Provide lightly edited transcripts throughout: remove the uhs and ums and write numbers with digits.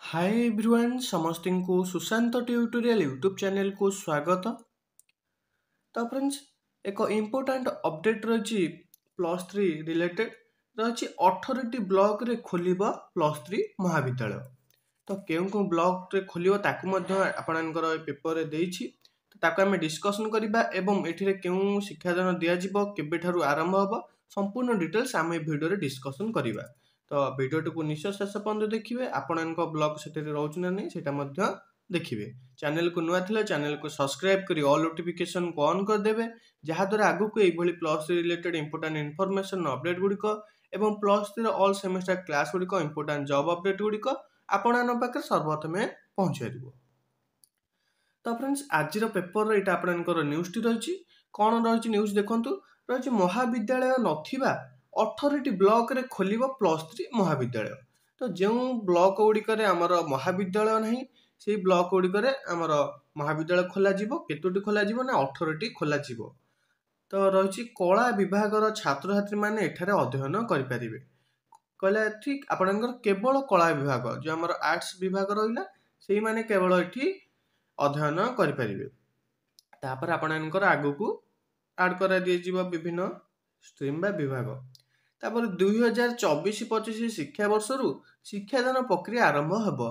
Hi everyone समस्त को Sushant tutorial YouTube channel को स्वागत। तो फ्रेंड्स एक इम्पोर्टाट अपडेट रही +3 रिलेटेड रही 18 ब्लॉक रे खोलिब +3 महाविद्यालय। तो क्यों ब्लॉक रे खोलिब ताकू आपणकर पेपर रे देइछि तो ताकू आमे डिस्कशन करिबा एवं एठिरे क्यों शिक्षादान दिया जिवो केबेठारु आरंभ हबो संपूर्ण डिटेल्स आमे वीडियो रे डिस्कशन करिबा। तो वीडियो को निश्चय शेष पर्यंत देखिए आपण ब्लॉग से रोचे ना नहीं से देखिए। चैनल को नुआ थिले चैनल को सब्सक्राइब करी ऑल नोटिफिकेशन को ऑन करदेवे जहाद्वारा आगु को यही +3 रिलेटेड इंपोर्टेंट इनफॉरमेशन अपडेट गुड़िक एवं +3 ऑल सेमेस्टर क्लास गुड़िक इंपोर्टेंट जॉब अपडेट गुड़िक आपण पाखे सर्वप्रथमे पहुँच। तो फ्रेंड्स आज पेपर यहाँ आपंकर न्यूज टी रही कौन रही न्यूज देखु रही महाविद्यालय नथिबा 18 ब्लॉक रे खोलिब +3 महाविद्यालय। तो जो ब्लॉक गुड़िकर आमर महाविद्यालय नहीं से ब्लॉक गुड़िकर आमर महाविद्यालय खोल केतोटी खोल ना 18 खोल। तो रही कला विभाग छात्र छात्री मैंने एठारे अध्ययन करें कहले ठीक आपणकर केवल कला विभाग जो आमर आर्ट्स विभाग रहा से मैंने केवल ये अध्ययन करें। तापर आपणकर आगु को आड कर दिया विभिन्न स्ट्रीम बा विभाग। तापर 2024-25 शिक्षा वर्ष रु शिक्षादान प्रक्रिया आरंभ हेब।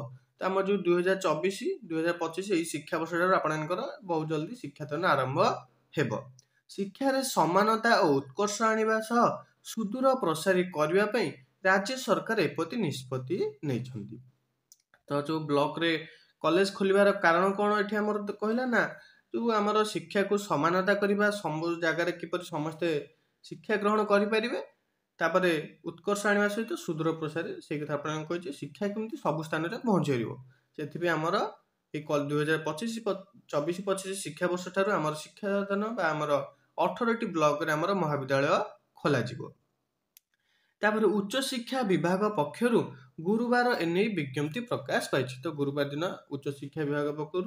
तो आम जो 2024-2025 यही शिक्षा वर्ष आपणकर बहुत जल्दी शिक्षादान आरंभ हेब। शिक्षार समानता और उत्कर्ष आनिबा सह सुदूर प्रसारी करने राज्य सरकार एपति निष्पत्ति नहीं। तो जो ब्लॉक रे कॉलेज खोलिबार कारण कौन ये आमर कहला ना जो आमर शिक्षा को समानता करवा सब जगार किपर समस्ते शिक्षा ग्रहण करें तापरे उत्कर्ष आने सहित सुदूर प्रसारी से कथा आपको शिक्षा केमती सब स्थान में पहुँच से आमर 2025-24 शिक्षा वर्ष ठारू आमर शिक्षादान आमर 18 ब्लॉक रे आमर महाविद्यालय खोल। तापर उच्च शिक्षा विभाग पक्षर गुरुवार एने विज्ञप्ति प्रकाश पाई। तो गुरुवार दिन उच्च शिक्षा विभाग पक्षर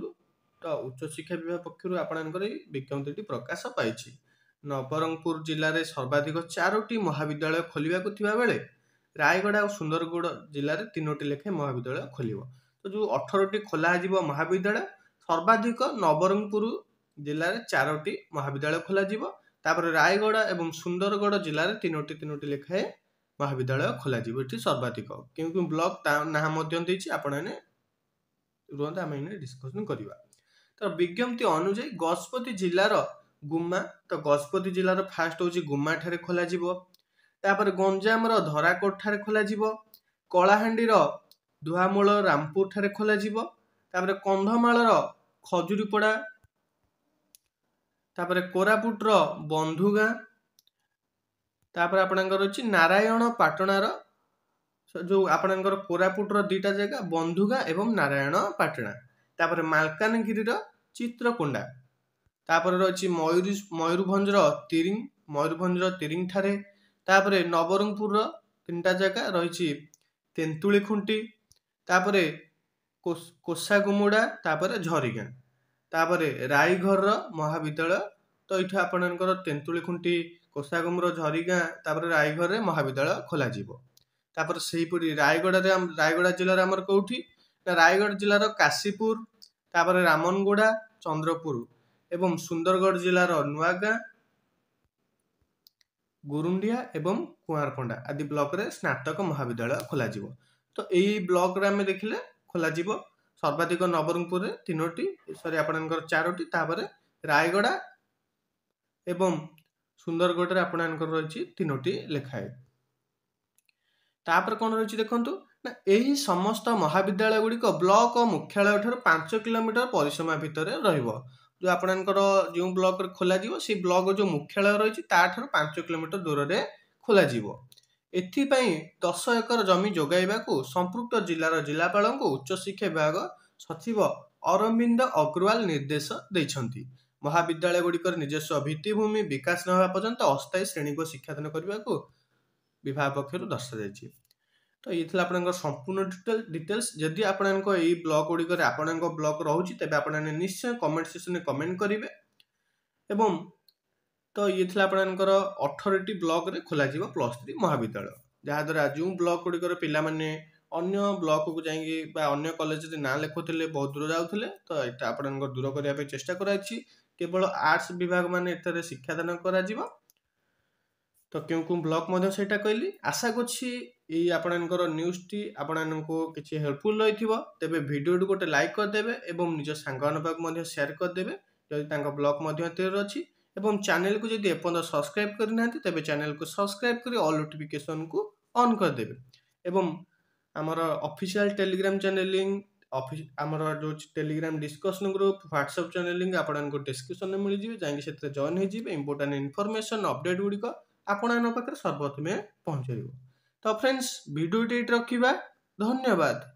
तो उच्च शिक्षा विभाग पक्षर आपणकर विज्ञप्ति प्रकाश पाई। नवरंगपुर जिले में सर्वाधिक 4टी महाविद्यालय खोलने बेले रायगढ़ और सुंदरगढ़ जिले में 3टी लेखे महाविद्यालय खोल। तो जो 18टी खोल महाविद्यालय सर्वाधिक नवरंगपुर जिले में 4टी महाविद्यालय खोल। रायगढ़ और सुंदरगढ़ जिले में 3टी लेखाएं महाविद्यालय खोल ये सर्वाधिक क्योंकि ब्लॉक ना आपने रुहत आम डिस्कसन करवा। तो विज्ञप्ति अनुଯାयी गजपति जिलार गुम्मा तो गजपति जिलार फास्ट हूँ गुम्मा ठारे खोल। गंजाम धराकोट ठारे खोल। कलाहांडी दुहामूल रामपुर ठारे खोल। कंधमाल खजुरीपड़ा कोरापुटर बंधुगाँ आपणकर अच्छी नारायण पाटणार जो आपणकर कोरापुटर 2टा जगह बंधुगाँ एवं नारायण पाटना। मालकानगिरी चित्रकोंडा तापर रही मयूरभंजर तिरिंग ठारे। नवरंगपुर 3टा जगह रही तेंतुली खुंटी कोसागुमुड़ा झरीगाँ रायघर महाविद्यालय। तो ये आपणकर तेंतुली खुंटी कोसागुमुर झरीगाँ रायघर महाविद्यालय खोल। से रायगढ़ जिलार आमर कौटी रायगढ़ जिलार काशीपुर रामनगुड़ा चंद्रपुर एवं सुंदरगढ़ जिलार नुआगाँ गुरुंडिया एवं कुआरपंडा आदि ब्लॉक रे स्नातक महाविद्यालय खोल। तो यही ब्लॉक रे आमे देखिले खोल सर्वाधिक नवरंगपुर 3टी सॉरी आपणकर 4टी रायगढ़ एवं सुंदरगढ़ आपणकर रही 3टी लेखाए। तापर कौन रही देखु ना यही समस्त महाविद्यालय गुड़िक ब्लॉक मुख्यालय ठार 5 किलोमीटर परिसीमा भितर रहिबो। जो आपणकर जो ब्लॉक खोल से ब्लॉक जो मुख्यालय रही 5 किलोमीटर दूर से खोल। एथिपाई 10 एकर जमी जोगाइबा को संपृक्त जिलार जिलापाल को उच्च शिक्षा विभाग सचिव अरविंद अग्रवाल निर्देश देइछंती। महाविद्यालय गुड़िकर निजस्व भित्तिभूमि विकास न होगा पर्यंत अस्थायी श्रेणी को शिक्षादान करने को विभाग पक्षर दर्शा। तो ये आपंकर संपूर्ण डिटेल्स जदि आपण यही ब्लॉक गुड़िकर आपण ब्लॉक रोचे तेज आपने निश्चय कमेंट सेक्शन में कमेंट करेंगे। एवं तो ये आपंकर 18टी ब्लॉक रे खोल +3 महाविद्यालय जहाद्वारा जो ब्लॉक गुड़िकर पिला माने ଅନ୍ୟ ବ୍ଲକକୁ ଯାଇକି ବା ଅନ୍ୟ କଲେଜରେ ନାଁ ଲେଖୁଥିଲେ, ବହୁତ ଦୂର ଯାଉଥିଲେ। ତ ଏଇଟା ଆପଣଙ୍କର ଦୂର କରିବା ପାଇଁ ଚେଷ୍ଟା କରାଯାଇଛି। କେବଳ ଆର୍ଟ୍ସ ବିଭାଗ ମାନେ ଏଠାରେ ଶିକ୍ଷାଦାନ କରାଯିବ। ତ କେଉଁ ବ୍ଲକ ମଧ୍ୟ ସେଇଟା କହିଲି। ଆଶା କରୁଛି ଏଇ ଆପଣଙ୍କର ନ୍ୟୁଜ୍ଟି ଆପଣମାନଙ୍କୁ କିଛି ହେଲ୍ପଫୁଲ୍ ରହିଥିବ। ତେବେ ଭିଡ଼ିଓଟି ଗୋଟେ ଲାଇକ୍ କରିଦେବେ ଏବଂ ନିଜ ସାଙ୍ଗମାନଙ୍କ ପାଖକୁ ମଧ୍ୟ ସେୟାର କରିଦେବେ ଯଦି ତାଙ୍କ ବ୍ଲକ ମଧ୍ୟ ଏଥିରେ ଅଛି। ଏବଂ ଚ୍ୟାନେଲକୁ ଯଦି ଏପର୍ଯ୍ୟନ୍ତ ସବସ୍କ୍ରାଇବ୍ କରିନାହାନ୍ତି ତେବେ ଚ୍ୟାନେଲକୁ ସବସ୍କ୍ରାଇବ୍ କରି ଅଲ୍ ନୋଟିଫିକେସନକୁ ଅନ୍ କରିଦେବେ। ଏବଂ ଆମର ଅଫିସିଆଲ ଟେଲିଗ୍ରାମ ଚ୍ୟାନେଲ ଲିଙ୍କ, ଆମର ଯେଉଁ Telegram discussion group, WhatsApp channel link ଆପଣଙ୍କୁ ଡିସ୍କ୍ରିପସନରେ ମିଳିଯିବେ। ଯାଇକି ସେଥିରେ ଜଏନ୍ ହେଇଯିବେ। ଇମ୍ପୋର୍ଟାଣ୍ଟ ଇନଫର୍ମେସନ୍ ଅପଡେଟ୍ ଗୁଡ଼ିକ ଆପଣଙ୍କ ପାଖରେ ସର୍ବପ୍ରଥମେ ପହଞ୍ଚିଯିବ। ତ ଫ୍ରେଣ୍ଡସ୍, ଭିଡ଼ିଓଟି ଏଇଠି ରଖିବା। ଧନ୍ୟବାଦ।